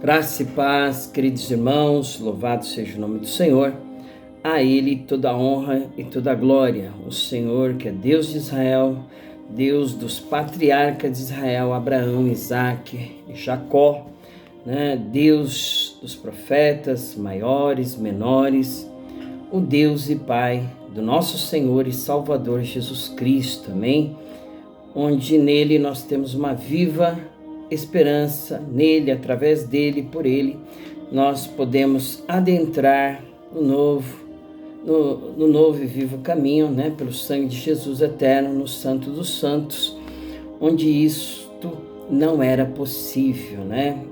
Graça e paz, queridos irmãos, louvado seja o nome do Senhor. A Ele toda a honra e toda a glória. O Senhor, que é Deus de Israel, Deus dos patriarcas de Israel, Abraão, Isaque e Jacó, Deus dos profetas maiores, menores, o Deus e Pai do nosso Senhor e Salvador Jesus Cristo, amém? Onde nele nós temos uma viva esperança, nele, através dele, por ele, nós podemos adentrar no novo e vivo caminho, pelo sangue de Jesus eterno, no Santo dos Santos, onde isto não era possível,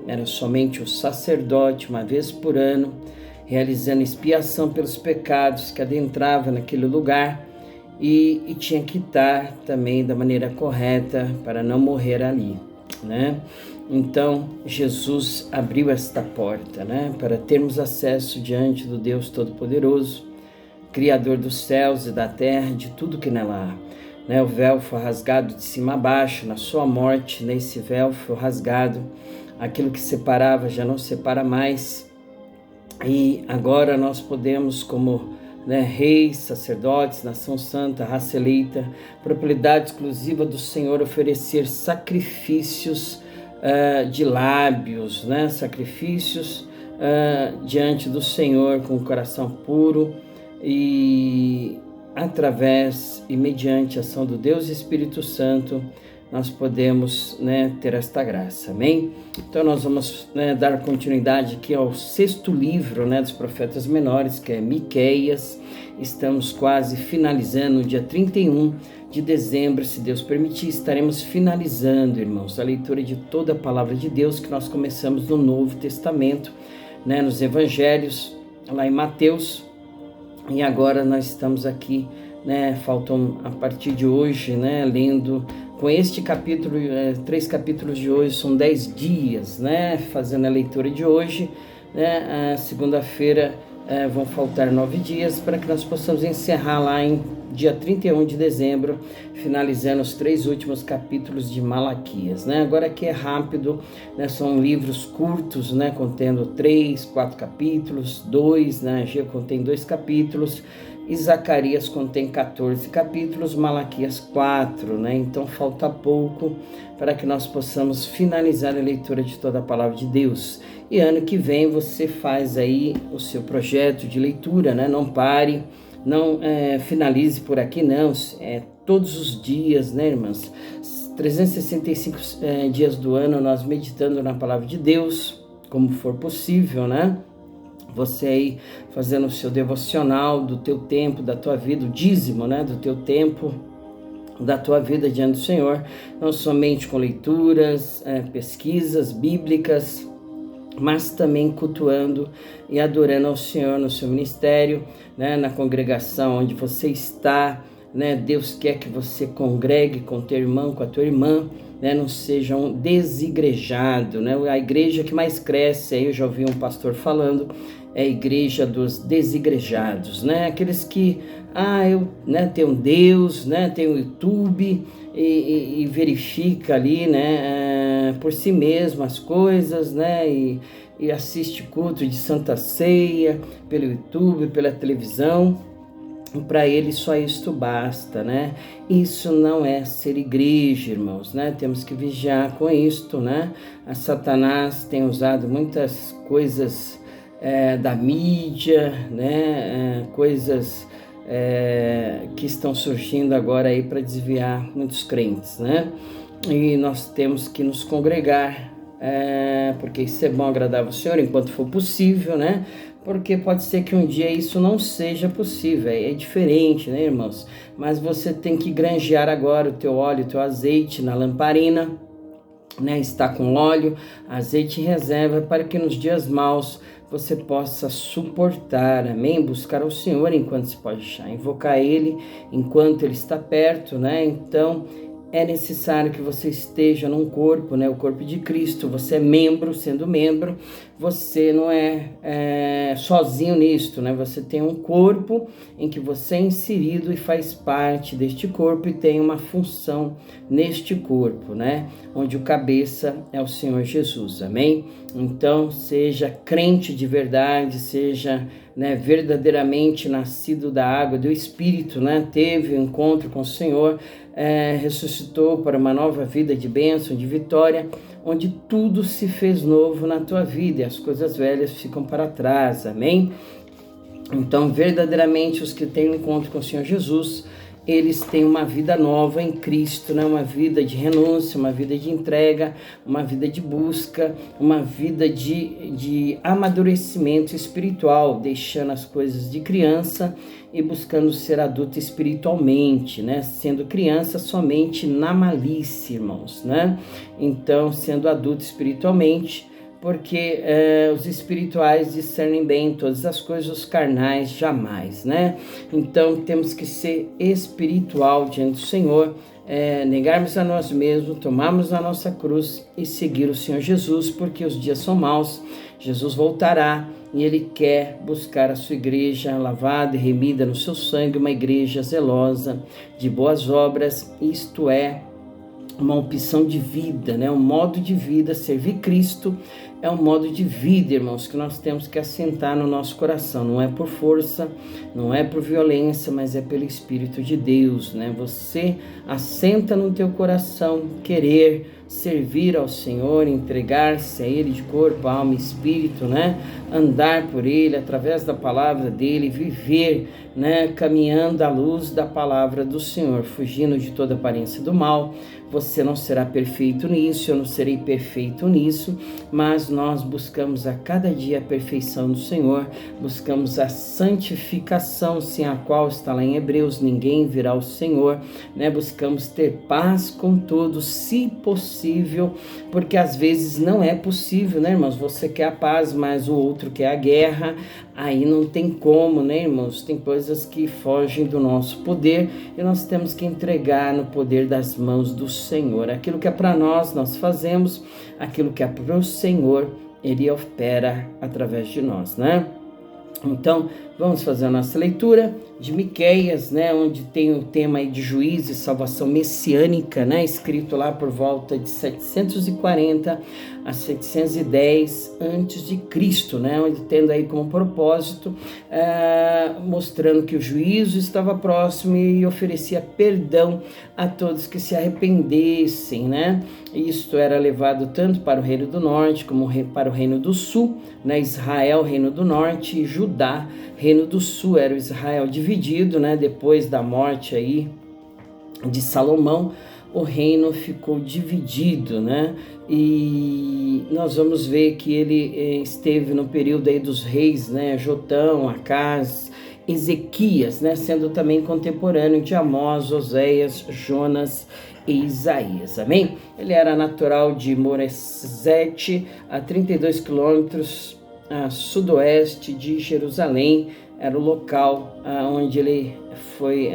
Era somente o sacerdote, uma vez por ano, realizando expiação pelos pecados, que adentrava naquele lugar e tinha que estar também da maneira correta para não morrer ali, Então, Jesus abriu esta porta, para termos acesso diante do Deus Todo-Poderoso, Criador dos céus e da terra, de tudo que nela há. O véu foi rasgado de cima a baixo, na sua morte, nesse véu foi rasgado, aquilo que separava já não separa mais, e agora nós podemos, como reis, sacerdotes, nação santa, raça eleita, propriedade exclusiva do Senhor, oferecer sacrifícios de lábios, sacrifícios diante do Senhor com o coração puro, e através e mediante a ação do Deus e Espírito Santo nós podemos ter esta graça, amém? Então nós vamos dar continuidade aqui ao sexto livro dos profetas menores, que é Miqueias. Estamos quase finalizando, dia 31 de dezembro, se Deus permitir, estaremos finalizando, irmãos, a leitura de toda a palavra de Deus que nós começamos no Novo Testamento, nos Evangelhos, lá em Mateus, e agora nós estamos aqui, faltam a partir de hoje, lendo com este capítulo, 3 capítulos de hoje, são 10 dias, fazendo a leitura de hoje, a segunda-feira vão faltar 9 dias para que nós possamos encerrar lá em dia 31 de dezembro, finalizando os 3 últimos capítulos de Malaquias, Agora aqui é rápido, são livros curtos, contendo 3, 4 capítulos, 2, Ageu contém 2 capítulos, e Zacarias contém 14 capítulos, Malaquias 4, Então falta pouco para que nós possamos finalizar a leitura de toda a palavra de Deus. E ano que vem você faz aí o seu projeto de leitura, Não pare, não finalize por aqui, não. Todos os dias, irmãs? 365 dias do ano nós meditando na palavra de Deus, como for possível, Você aí fazendo o seu devocional do teu tempo, da tua vida, o dízimo, do teu tempo, da tua vida diante do Senhor, não somente com leituras, pesquisas bíblicas, mas também cultuando e adorando ao Senhor no seu ministério, na congregação onde você está, Deus quer que você congregue com teu irmão, com a tua irmã, não seja um desigrejado, A igreja que mais cresce, aí eu já ouvi um pastor falando, é a igreja dos desigrejados, Aqueles que, eu tenho um Deus, tenho um YouTube e verifica ali, por si mesmo as coisas, e assiste culto de Santa Ceia pelo YouTube, pela televisão. Para ele só isto basta, Isso não é ser igreja, irmãos, Temos que vigiar com isto, A Satanás tem usado muitas coisas da mídia, coisas que estão surgindo agora aí para desviar muitos crentes, E nós temos que nos congregar, porque isso é bom, agradar ao Senhor enquanto for possível, Porque pode ser que um dia isso não seja possível, é diferente, irmãos? Mas você tem que granjear agora o teu óleo, o teu azeite na lamparina, Está com óleo, azeite em reserva, para que nos dias maus você possa suportar, amém? Buscar ao Senhor enquanto se pode achar, invocar Ele enquanto Ele está perto, Então, é necessário que você esteja num corpo, né? O corpo de Cristo. Você é membro, sendo membro, você não é sozinho nisto, né? Você tem um corpo em que você é inserido e faz parte deste corpo e tem uma função neste corpo, né? Onde o cabeça é o Senhor Jesus, amém? Então, seja crente de verdade, seja, né, verdadeiramente nascido da água, do Espírito, né? Teve um encontro com o Senhor, ressuscitou para uma nova vida de bênção, de vitória, onde tudo se fez novo na tua vida e as coisas velhas ficam para trás, amém? Então, verdadeiramente, os que têm um encontro com o Senhor Jesus, eles têm uma vida nova em Cristo, né? Uma vida de renúncia, uma vida de entrega, uma vida de busca, uma vida de amadurecimento espiritual, deixando as coisas de criança e buscando ser adulto espiritualmente, né? Sendo criança somente na malícia, irmãos, né? Então, sendo adulto espiritualmente, porque os espirituais discernem bem todas as coisas, os carnais jamais, né? Então temos que ser espiritual diante do Senhor, negarmos a nós mesmos, tomarmos a nossa cruz e seguir o Senhor Jesus, porque os dias são maus, Jesus voltará e Ele quer buscar a sua igreja lavada e remida no seu sangue, uma igreja zelosa de boas obras, isto é, uma opção de vida, né? Um modo de vida. Servir Cristo é um modo de vida, irmãos, que nós temos que assentar no nosso coração. Não é por força, não é por violência, mas é pelo Espírito de Deus, né? Você assenta no teu coração querer servir ao Senhor, entregar-se a Ele de corpo, alma e espírito, né? Andar por Ele, através da palavra dEle, viver, né? Caminhando à luz da palavra do Senhor, fugindo de toda aparência do mal. Você não será perfeito nisso, eu não serei perfeito nisso, mas nós buscamos a cada dia a perfeição do Senhor, buscamos a santificação, sem a qual está lá em Hebreus, ninguém virá ao Senhor, né? Buscamos ter paz com todos, se possível, porque às vezes não é possível, né, irmãos? Você quer a paz, mas o outro quer a guerra, aí não tem como, né, irmãos? Tem coisas que fogem do nosso poder e nós temos que entregar no poder das mãos do Senhor. Aquilo que é para nós, nós fazemos, aquilo que é para o Senhor, Ele opera através de nós, né? Então, vamos fazer a nossa leitura de Miqueias, né, onde tem o tema aí de juízo e salvação messiânica, né, escrito lá por volta de 740 a 710 antes de Cristo, né, onde tendo aí como propósito mostrando que o juízo estava próximo e oferecia perdão a todos que se arrependessem, né? Isto era levado tanto para o reino do norte como para o reino do sul, né? Israel, reino do norte, e Judá, reino do sul. Era o Israel dividido, né? Depois da morte aí de Salomão, o reino ficou dividido, né? E nós vamos ver que ele esteve no período aí dos reis, né? Jotão, Acaz, Ezequias, né? Sendo também contemporâneo de Amós, Oséias, Jonas e Isaías, amém? Ele era natural de Moresete, a 32 quilômetros a sudoeste de Jerusalém. Era o local onde ele foi...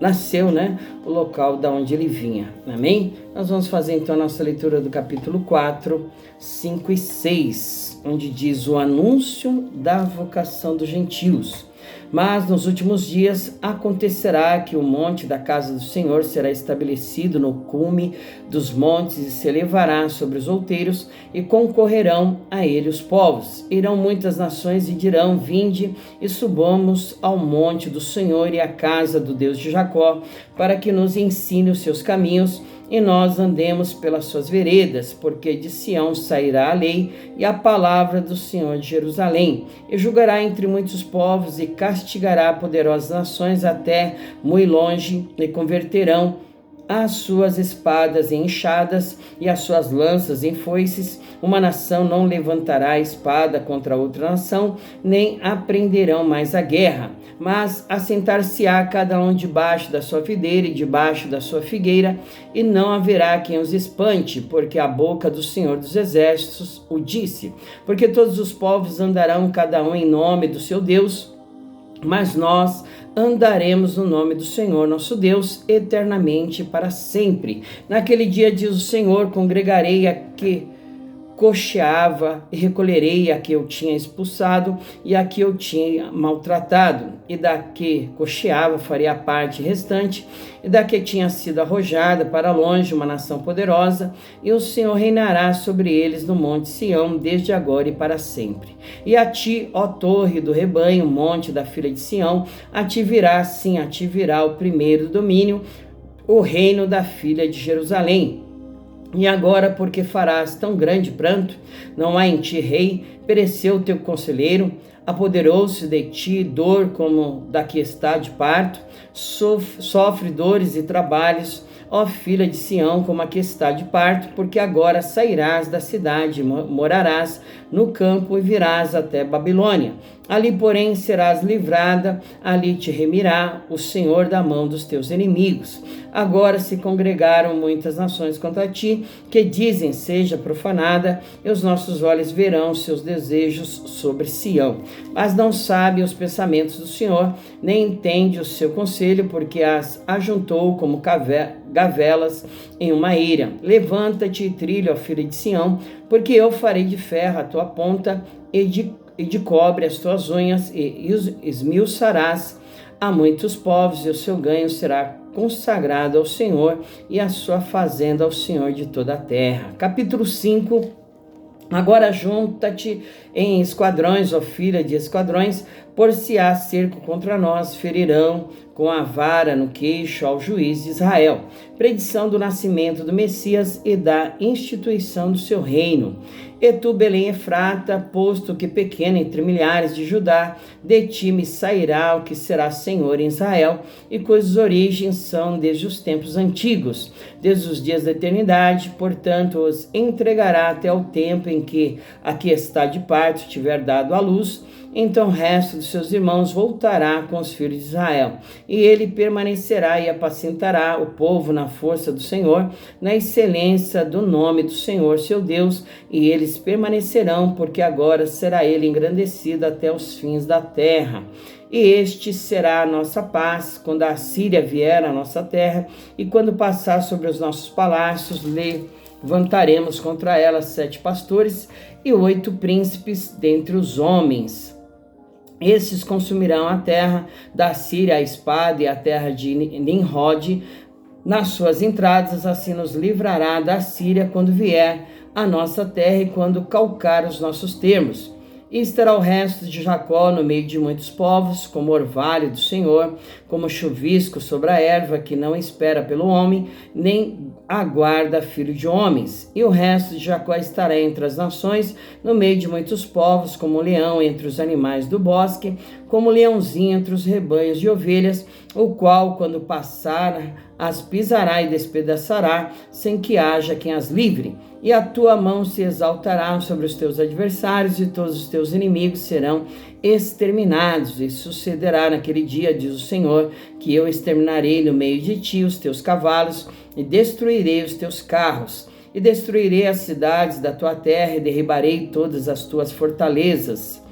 nasceu, né? O local da onde ele vinha, amém? Nós vamos fazer então a nossa leitura do capítulo 4, 5 e 6, onde diz o anúncio da vocação dos gentios. Mas nos últimos dias acontecerá que o monte da casa do Senhor será estabelecido no cume dos montes e se elevará sobre os outeiros, e concorrerão a ele os povos. Irão muitas nações e dirão: vinde e subamos ao monte do Senhor e à casa do Deus de Jacó, para que nos ensine os seus caminhos e nós andemos pelas suas veredas, porque de Sião sairá a lei e a palavra do Senhor de Jerusalém, e julgará entre muitos povos e castigará poderosas nações até muito longe, e converterão as suas espadas em enxadas e as suas lanças em foices. Uma nação não levantará espada contra outra nação, nem aprenderão mais a guerra, mas assentar-se-á cada um debaixo da sua videira e debaixo da sua figueira, e não haverá quem os espante, porque a boca do Senhor dos Exércitos o disse. Porque todos os povos andarão cada um em nome do seu Deus, mas nós andaremos no nome do Senhor nosso Deus eternamente para sempre. Naquele dia, diz o Senhor, congregarei a que cocheava e recolherei a que eu tinha expulsado e a que eu tinha maltratado, e da que cocheava farei a parte restante, e da que tinha sido arrojada para longe uma nação poderosa, e o Senhor reinará sobre eles no monte Sião, desde agora e para sempre. E a ti, ó torre do rebanho, monte da filha de Sião, a ti virá, sim, a ti virá o primeiro domínio, o reino da filha de Jerusalém. E agora, porque farás tão grande pranto, não há em ti rei, pereceu teu conselheiro, apoderou-se de ti dor como da que está de parto, sofre dores e trabalhos, ó filha de Sião, como a que está de parto, porque agora sairás da cidade, morarás no campo e virás até Babilônia. Ali, porém, serás livrada, ali te remirá o Senhor da mão dos teus inimigos. Agora se congregaram muitas nações contra ti, que dizem, seja profanada, e os nossos olhos verão seus desejos sobre Sião. Mas não sabe os pensamentos do Senhor, nem entende o seu conselho, porque as ajuntou como gavelas em uma eira. Levanta-te e trilha, ó filha de Sião, porque eu farei de ferro a tua ponta e de cobre as tuas unhas, e esmiuçarás a muitos povos, e o seu ganho será consagrado ao Senhor, e a sua fazenda ao Senhor de toda a terra. Capítulo 5. Agora junta-te em esquadrões, ó filha de esquadrões, por se há cerco contra nós, ferirão com a vara no queixo ao juiz de Israel. Predição do nascimento do Messias e da instituição do seu reino. E tu, Belém Efrata, posto que pequena entre milhares de Judá, de ti me sairá o que será Senhor em Israel, e cujas origens são desde os tempos antigos, desde os dias da eternidade. Portanto, os entregará até o tempo em que aqui está de parto tiver dado à luz. Então o resto dos seus irmãos voltará com os filhos de Israel, e ele permanecerá e apacentará o povo na força do Senhor, na excelência do nome do Senhor seu Deus, e eles permanecerão, porque agora será ele engrandecido até os fins da terra. E este será a nossa paz, quando a Síria vier à nossa terra, e quando passar sobre os nossos palácios, levantaremos contra ela 7 pastores e 8 príncipes dentre os homens. Esses consumirão a terra da Síria, a espada, e a terra de Nimrod nas suas entradas. Assim nos livrará da Síria quando vier à nossa terra e quando calcar os nossos termos. E estará o resto de Jacó no meio de muitos povos, como orvalho do Senhor, como chuvisco sobre a erva, que não espera pelo homem, nem aguarda filho de homens. E o resto de Jacó estará entre as nações, no meio de muitos povos, como leão entre os animais do bosque, como leãozinho entre os rebanhos de ovelhas, o qual, quando passar, as pisará e despedaçará, sem que haja quem as livre. E a tua mão se exaltará sobre os teus adversários, e todos os teus inimigos serão exterminados. E sucederá naquele dia, diz o Senhor, que eu exterminarei no meio de ti os teus cavalos, e destruirei os teus carros, e destruirei as cidades da tua terra, e derribarei todas as tuas fortalezas.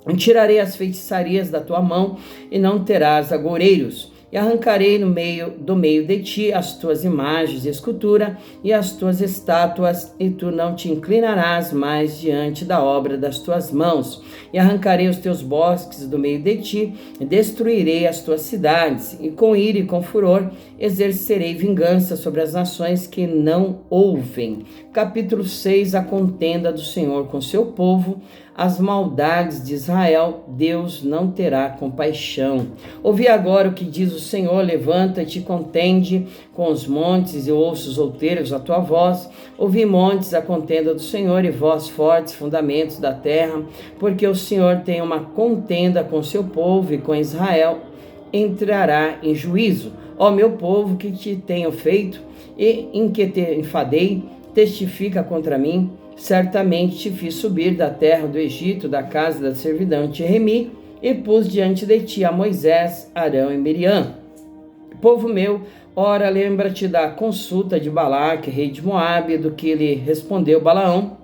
E tirarei as feitiçarias da tua mão, e não terás agoureiros. E arrancarei do meio de ti as tuas imagens de escultura e as tuas estátuas, e tu não te inclinarás mais diante da obra das tuas mãos. E arrancarei os teus bosques do meio de ti, e destruirei as tuas cidades, e com ira e com furor exercerei vingança sobre as nações que não ouvem. Capítulo 6. A contenda do Senhor com seu povo. As maldades de Israel, Deus não terá compaixão. Ouvi agora o que diz o Senhor: levanta-te e contende com os montes, e ouça os outeiros a tua voz. Ouvi, montes, a contenda do Senhor, e vós, fortes fundamentos da terra, porque o Senhor tem uma contenda com seu povo, e com Israel entrará em juízo. Ó meu povo, que te tenho feito, e em que te enfadei, testifica contra mim. Certamente te fiz subir da terra do Egito, da casa da servidão, te remi, e pus diante de ti a Moisés, Arão e Miriam. Povo meu, ora lembra-te da consulta de Balaque, rei de Moabe, do que lhe respondeu Balaão,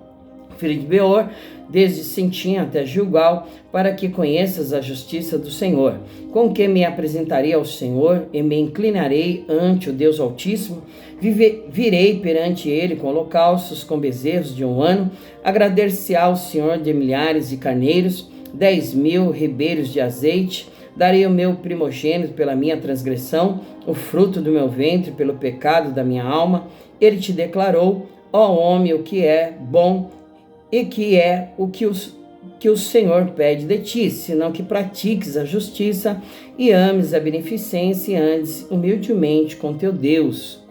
filho de Beor, desde Sintim até Gilgal, para que conheças a justiça do Senhor. Com que me apresentarei ao Senhor e me inclinarei ante o Deus Altíssimo? Virei perante ele com holocaustos, com bezerros de 1 ano, agradecer-se-á ao Senhor de milhares de carneiros, 10.000 ribeiros de azeite. Darei o meu primogênito pela minha transgressão, o fruto do meu ventre pelo pecado da minha alma. Ele te declarou, ó homem, o que é bom e que é o que o Senhor pede de ti, senão que pratiques a justiça e ames a beneficência e andes humildemente com teu Deus.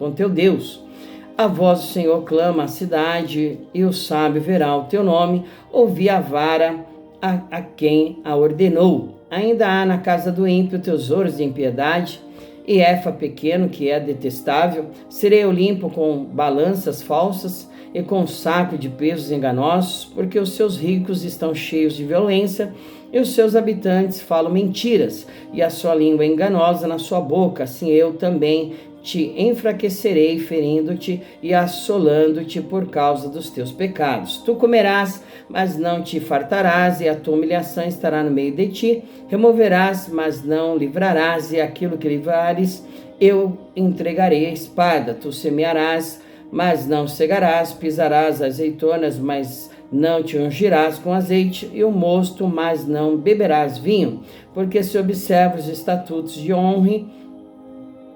A voz do Senhor clama a cidade, e o sábio verá o teu nome. Ouvi a vara a quem a ordenou. Ainda há na casa do ímpio tesouros de impiedade, e Efa pequeno que é detestável. Serei eu limpo com balanças falsas e com saco de pesos enganosos, porque os seus ricos estão cheios de violência e os seus habitantes falam mentiras, e a sua língua é enganosa na sua boca. Assim eu também te enfraquecerei, ferindo-te e assolando-te por causa dos teus pecados. Tu comerás, mas não te fartarás, e a tua humilhação estará no meio de ti. Removerás, mas não livrarás, e aquilo que livrares eu entregarei à espada. Tu semearás, mas não cegarás, pisarás azeitonas, mas não te ungirás com azeite, e o mosto, mas não beberás vinho, porque se observa os estatutos de honra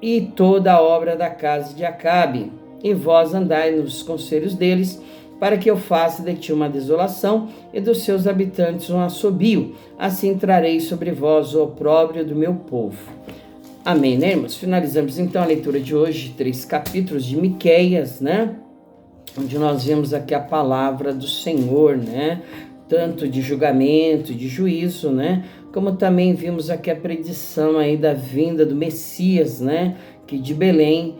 e toda a obra da casa de Acabe, e vós andai nos conselhos deles, para que eu faça de ti uma desolação e dos seus habitantes um assobio. Assim trarei sobre vós o opróbrio do meu povo. Amém, né, irmãos? Finalizamos então a leitura de hoje, 3 capítulos de Miqueias, né? Onde nós vemos aqui a palavra do Senhor, né? Tanto de julgamento, de juízo, né? Como também vimos aqui a predição aí da vinda do Messias, né? Que de Belém,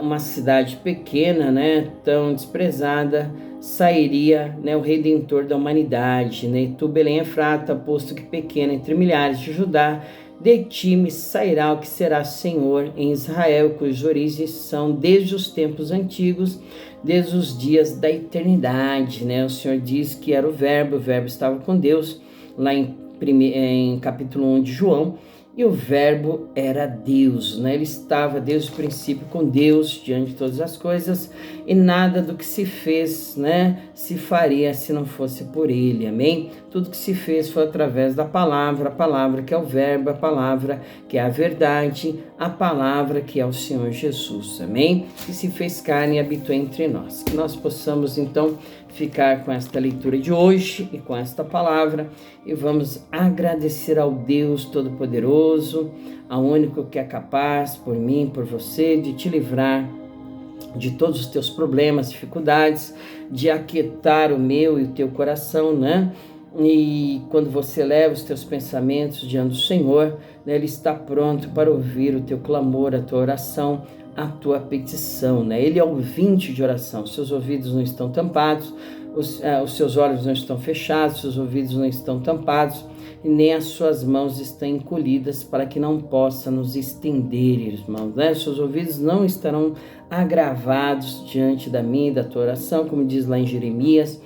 uma cidade pequena, né? Tão desprezada, sairia, né? O Redentor da humanidade, né? E tu, Belém Efrata, posto que pequena entre milhares de Judá, de ti me sairá o que será Senhor em Israel, cujas origens são desde os tempos antigos, desde os dias da eternidade, né? O Senhor diz que era o verbo estava com Deus, lá em capítulo 1 de João, e o verbo era Deus, né? Ele estava desde o princípio com Deus, diante de todas as coisas, e nada do que se fez, né, se faria se não fosse por ele, amém? Tudo que se fez foi através da palavra, a palavra que é o verbo, a palavra que é a verdade, a palavra que é o Senhor Jesus, amém? Que se fez carne e habitou entre nós. Que nós possamos, então, ficar com esta leitura de hoje e com esta palavra, e vamos agradecer ao Deus Todo-Poderoso, ao único que é capaz, por mim, por você, de te livrar de todos os teus problemas, dificuldades, de aquietar o meu e o teu coração, né? E quando você leva os teus pensamentos diante do Senhor, né, Ele está pronto para ouvir o teu clamor, a tua oração, a tua petição, né? Ele é ouvinte de oração. Seus ouvidos não estão tampados, os seus olhos não estão fechados, seus ouvidos não estão tampados, e nem as suas mãos estão encolhidas para que não possa nos estender, irmãos, né? Seus ouvidos não estarão agravados diante da minha e da tua oração, como diz lá em Jeremias,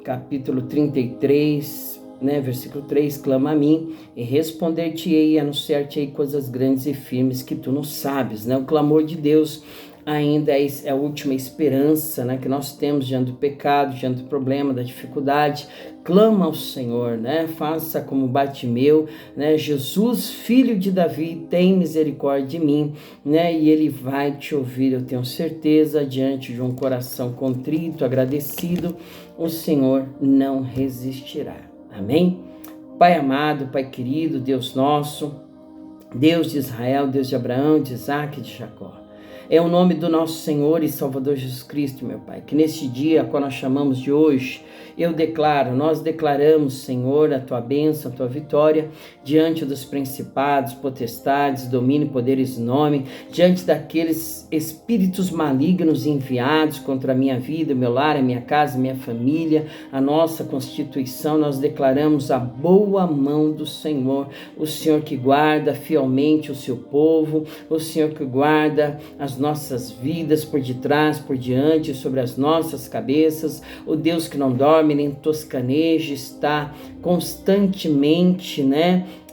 capítulo 33, né, versículo 3, clama a mim e responder-te-ei e anunciar-te-ei coisas grandes e firmes que tu não sabes, né? O clamor de Deus ainda é a última esperança, né, que nós temos diante do pecado, diante do problema, da dificuldade. Clama ao Senhor, né? Faça como Bartimeu, né? Jesus, filho de Davi, tem misericórdia de mim, né? E Ele vai te ouvir, eu tenho certeza, diante de um coração contrito, agradecido, o Senhor não resistirá. Amém? Pai amado, Pai querido, Deus nosso, Deus de Israel, Deus de Abraão, de Isaac e de Jacó. É o nome do nosso Senhor e Salvador Jesus Cristo, meu Pai, que neste dia, qual nós chamamos de hoje, nós declaramos, Senhor, a Tua bênção, a Tua vitória, diante dos principados, potestades, domínio, poderes, nome, diante daqueles espíritos malignos enviados contra a minha vida, meu lar, a minha casa, a minha família, a nossa constituição, nós declaramos a boa mão do Senhor, o Senhor que guarda fielmente o seu povo, o Senhor que guarda as as nossas vidas, por detrás, por diante, sobre as nossas cabeças. O Deus que não dorme nem toscaneja, está constantemente,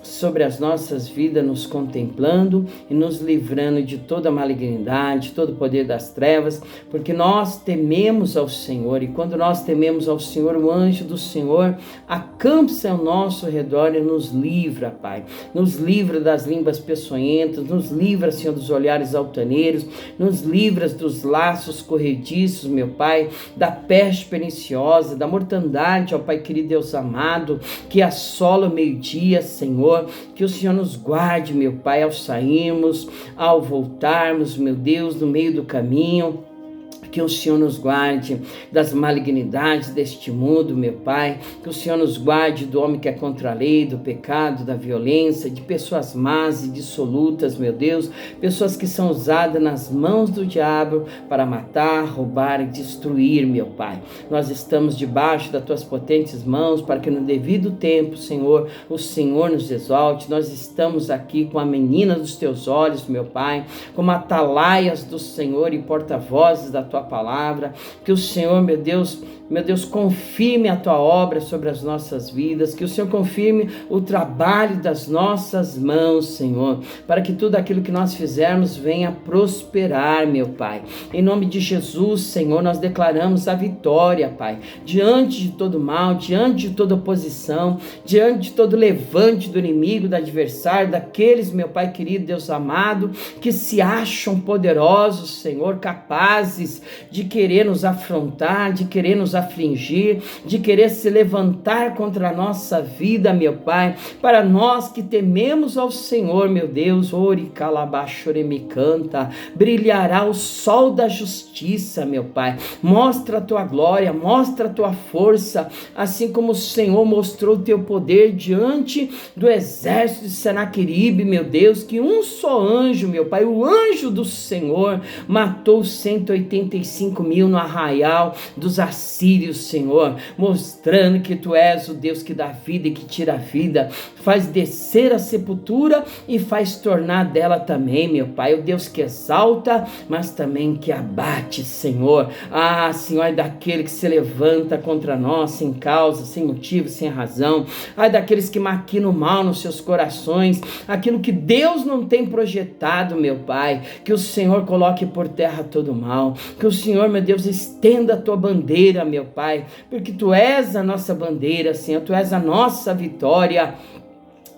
sobre as nossas vidas, nos contemplando e nos livrando de toda malignidade, todo o poder das trevas, porque nós tememos ao Senhor, e quando nós tememos ao Senhor, o anjo do Senhor acampa-se ao nosso redor e nos livra, Pai. Nos livra das línguas peçonhentas, nos livra, Senhor, dos olhares altaneiros, nos livra dos laços corrediços, meu Pai, da peste perniciosa, da mortandade, ó Pai querido Deus amado, que assola o meio-dia, Senhor. Que o Senhor nos guarde, meu Pai, ao sairmos, ao voltarmos, meu Deus, no meio do caminho. Que o Senhor nos guarde das malignidades deste mundo, meu Pai. Que o Senhor nos guarde do homem que é contra a lei, do pecado, da violência, de pessoas más e dissolutas, meu Deus. Pessoas que são usadas nas mãos do diabo para matar, roubar e destruir, meu Pai. Nós estamos debaixo das tuas potentes mãos para que no devido tempo, Senhor, o Senhor nos exalte. Nós estamos aqui com a menina dos teus olhos, meu Pai, como atalaias do Senhor e porta-vozes da tua palavra. Que o Senhor, meu Deus, confirme a tua obra sobre as nossas vidas, que o Senhor confirme o trabalho das nossas mãos, Senhor, para que tudo aquilo que nós fizermos venha prosperar, meu Pai. Em nome de Jesus, Senhor, nós declaramos a vitória, Pai, diante de todo mal, diante de toda oposição, diante de todo levante do inimigo, do adversário, daqueles, meu Pai querido, Deus amado, que se acham poderosos, Senhor, capazes de querer nos afrontar, de querer nos afligir, de querer se levantar contra a nossa vida, meu Pai. Para nós que tememos ao Senhor, meu Deus, ori calabachore canta, brilhará o sol da justiça, meu Pai. Mostra a tua glória, mostra a tua força, assim como o Senhor mostrou o teu poder diante do exército de Senaqueribe, meu Deus, que um só anjo, meu Pai, o anjo do Senhor, matou 185 mil no arraial dos assírios, Senhor, mostrando que tu és o Deus que dá vida e que tira a vida, faz descer a sepultura e faz tornar dela também, meu Pai, o Deus que exalta, mas também que abate, Senhor. Senhor, ai daquele que se levanta contra nós sem causa, sem motivo, sem razão, ai daqueles que maquinam o mal nos seus corações, aquilo que Deus não tem projetado, meu Pai, que o Senhor coloque por terra todo o mal, que o Senhor, meu Deus, estenda a tua bandeira, meu Pai, porque tu és a nossa bandeira, Senhor, tu és a nossa vitória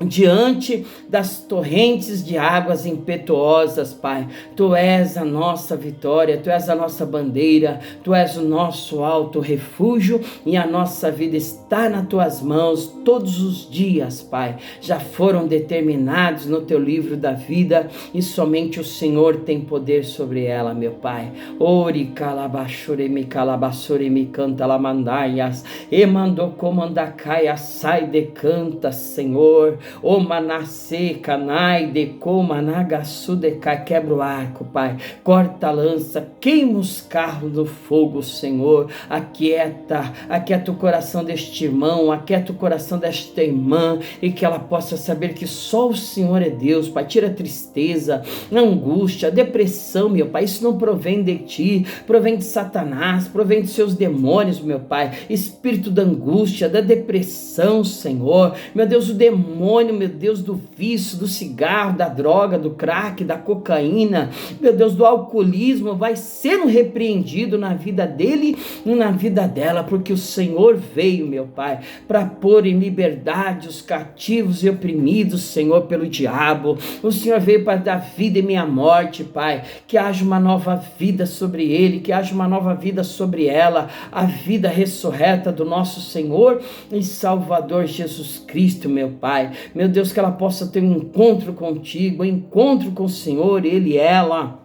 diante das torrentes de águas impetuosas, Pai. Tu és a nossa vitória, tu és a nossa bandeira, tu és o nosso alto refúgio e a nossa vida está nas tuas mãos todos os dias, Pai. Já foram determinados no teu livro da vida e somente o Senhor tem poder sobre ela, meu Pai. Ori calabachure me canta lamandaias e mandou comandacai sai de canta, Senhor. O manasê, canai, deco, managaçu, decai, quebra o arco, Pai, corta a lança, queima os carros do fogo, Senhor, aquieta o coração deste irmão, aquieta o coração desta irmã, e que ela possa saber que só o Senhor é Deus, Pai. Tira a tristeza, a angústia, a depressão, meu Pai, isso não provém de ti, provém de Satanás, provém de seus demônios, meu Pai, espírito da angústia, da depressão, Senhor, meu Deus, o demônio, meu Deus, do vício, do cigarro, da droga, do crack, da cocaína, meu Deus, do alcoolismo, vai sendo repreendido na vida dele e na vida dela, porque o Senhor veio, meu Pai, para pôr em liberdade os cativos e oprimidos, Senhor, pelo diabo. O Senhor veio para dar vida em minha morte, Pai, que haja uma nova vida sobre ele, que haja uma nova vida sobre ela, a vida ressurreta do nosso Senhor e Salvador Jesus Cristo, meu Pai. Meu Deus, que ela possa ter um encontro contigo, um encontro com o Senhor, ele e ela.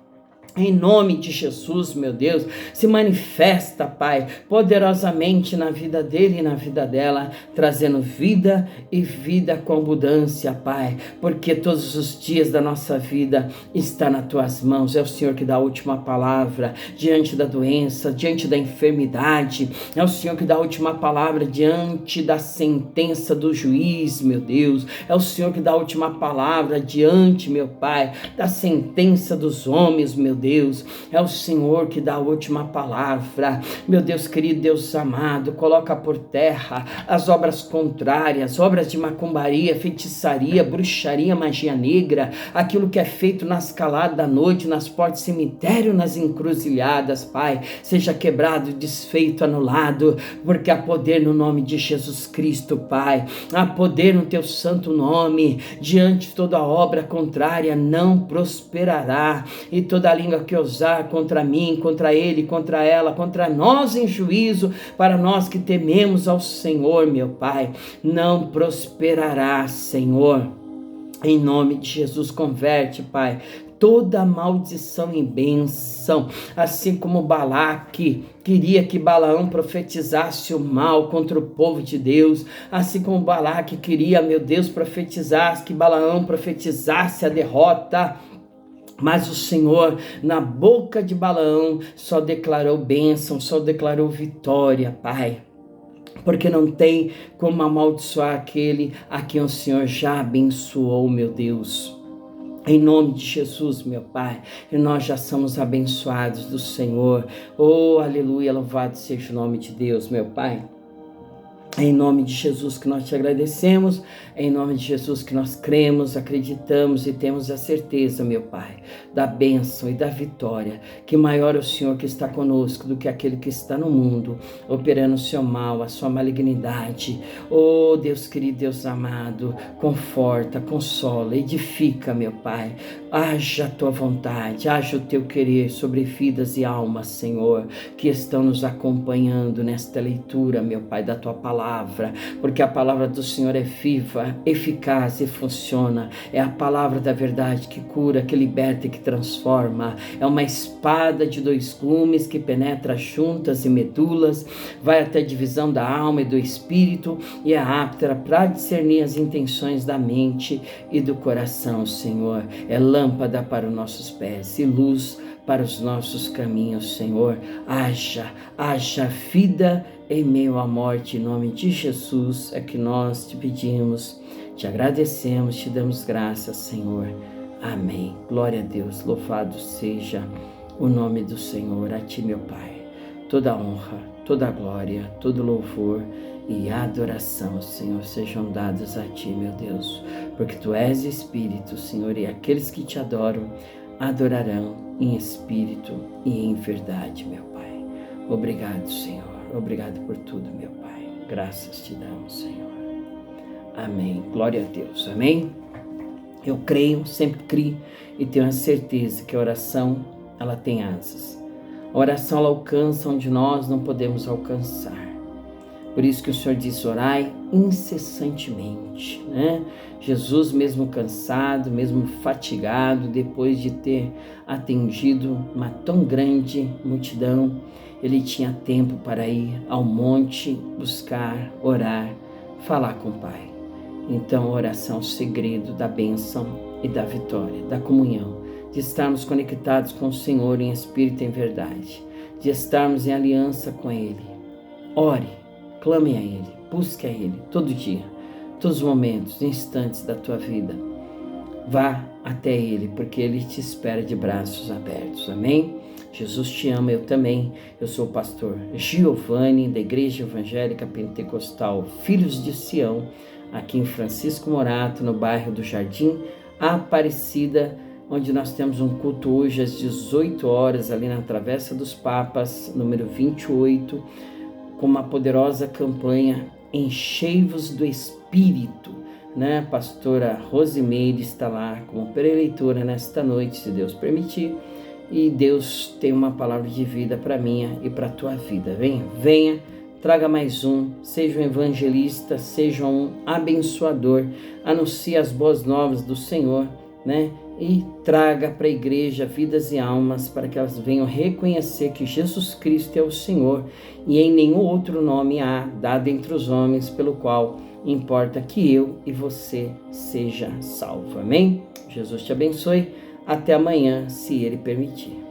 Em nome de Jesus, meu Deus, se manifesta, Pai, poderosamente na vida dele e na vida dela, trazendo vida e vida com abundância, Pai, porque todos os dias da nossa vida está nas tuas mãos. É o Senhor que dá a última palavra diante da doença, diante da enfermidade. É o Senhor que dá a última palavra diante da sentença do juiz, meu Deus. É o Senhor que dá a última palavra diante, meu Pai, da sentença dos homens, meu Deus, é o Senhor que dá a última palavra. Meu Deus querido, Deus amado, coloca por terra as obras contrárias, obras de macumbaria, feitiçaria, bruxaria, magia negra, aquilo que é feito nas caladas da noite, nas portas do cemitério, nas encruzilhadas, Pai, seja quebrado, desfeito, anulado, porque há poder no nome de Jesus Cristo, Pai, há poder no teu santo nome. Diante de toda obra contrária não prosperará, e toda língua que ousar contra mim, contra ele, contra ela, contra nós em juízo, para nós que tememos ao Senhor, meu Pai, não prosperará, Senhor. Em nome de Jesus, converte, Pai, toda maldição em bênção, assim como Balaque queria que Balaão profetizasse o mal contra o povo de Deus, assim como Balaque queria, meu Deus, profetizasse, que Balaão profetizasse a derrota. Mas o Senhor, na boca de Balaão, só declarou bênção, só declarou vitória, Pai. Porque não tem como amaldiçoar aquele a quem o Senhor já abençoou, meu Deus. Em nome de Jesus, meu Pai, e nós já somos abençoados do Senhor. Oh, aleluia, louvado seja o nome de Deus, meu Pai. É em nome de Jesus que nós te agradecemos, é em nome de Jesus que nós cremos, acreditamos e temos a certeza, meu Pai, da bênção e da vitória, que maior é o Senhor que está conosco do que aquele que está no mundo, operando o seu mal, a sua malignidade. Oh, Deus querido, Deus amado, conforta, consola, edifica, meu Pai, haja a tua vontade, haja o teu querer sobre vidas e almas, Senhor, que estão nos acompanhando nesta leitura, meu Pai, da tua palavra, porque a palavra do Senhor é viva, eficaz e funciona. É a palavra da verdade que cura, que liberta e que transforma. É uma espada de dois gumes que penetra juntas e medulas, vai até a divisão da alma e do espírito e é apta para discernir as intenções da mente e do coração, Senhor. É lâmpada para os nossos pés e luz para os nossos caminhos, Senhor. Haja vida em meio à morte, em nome de Jesus é que nós te pedimos, te agradecemos, te damos graças, Senhor. Amém. Glória a Deus, louvado seja o nome do Senhor. A ti, meu Pai, toda honra, toda glória, todo louvor e adoração, Senhor, sejam dados a ti, meu Deus, porque tu és Espírito, Senhor, e aqueles que te adoram adorarão em espírito e em verdade, meu Pai. Obrigado, Senhor. Obrigado por tudo, meu Pai. Graças te damos, Senhor. Amém. Glória a Deus. Amém. Eu creio, sempre criei e tenho a certeza que a oração, ela tem asas. A oração, ela alcança onde nós não podemos alcançar. Por isso que o Senhor diz, orai incessantemente, né? Jesus, mesmo cansado, mesmo fatigado, depois de ter atendido uma tão grande multidão, ele tinha tempo para ir ao monte, buscar, orar, falar com o Pai. Então, a oração é o segredo da bênção e da vitória, da comunhão, de estarmos conectados com o Senhor em espírito e em verdade, de estarmos em aliança com Ele. Ore, clame a Ele, busque a Ele todo dia, todos os momentos, instantes da tua vida. Vá até Ele, porque Ele te espera de braços abertos. Amém? Jesus te ama, eu também. Eu sou o pastor Giovanni, da Igreja Evangélica Pentecostal Filhos de Sião, aqui em Francisco Morato, no bairro do Jardim Aparecida, onde nós temos um culto hoje às 18 horas, ali na Travessa dos Papas, número 28, com uma poderosa campanha Enchei-vos do Espírito, né? Pastora Rosimeire está lá como preleitora nesta noite, se Deus permitir, e Deus tem uma palavra de vida para minha e para a tua vida. Venha, traga mais um, seja um evangelista, seja um abençoador, anuncie as boas novas do Senhor, né? E traga para a igreja vidas e almas para que elas venham reconhecer que Jesus Cristo é o Senhor e em nenhum outro nome há dado entre os homens pelo qual importa que eu e você seja salvo. Amém? Jesus te abençoe. Até amanhã, se Ele permitir.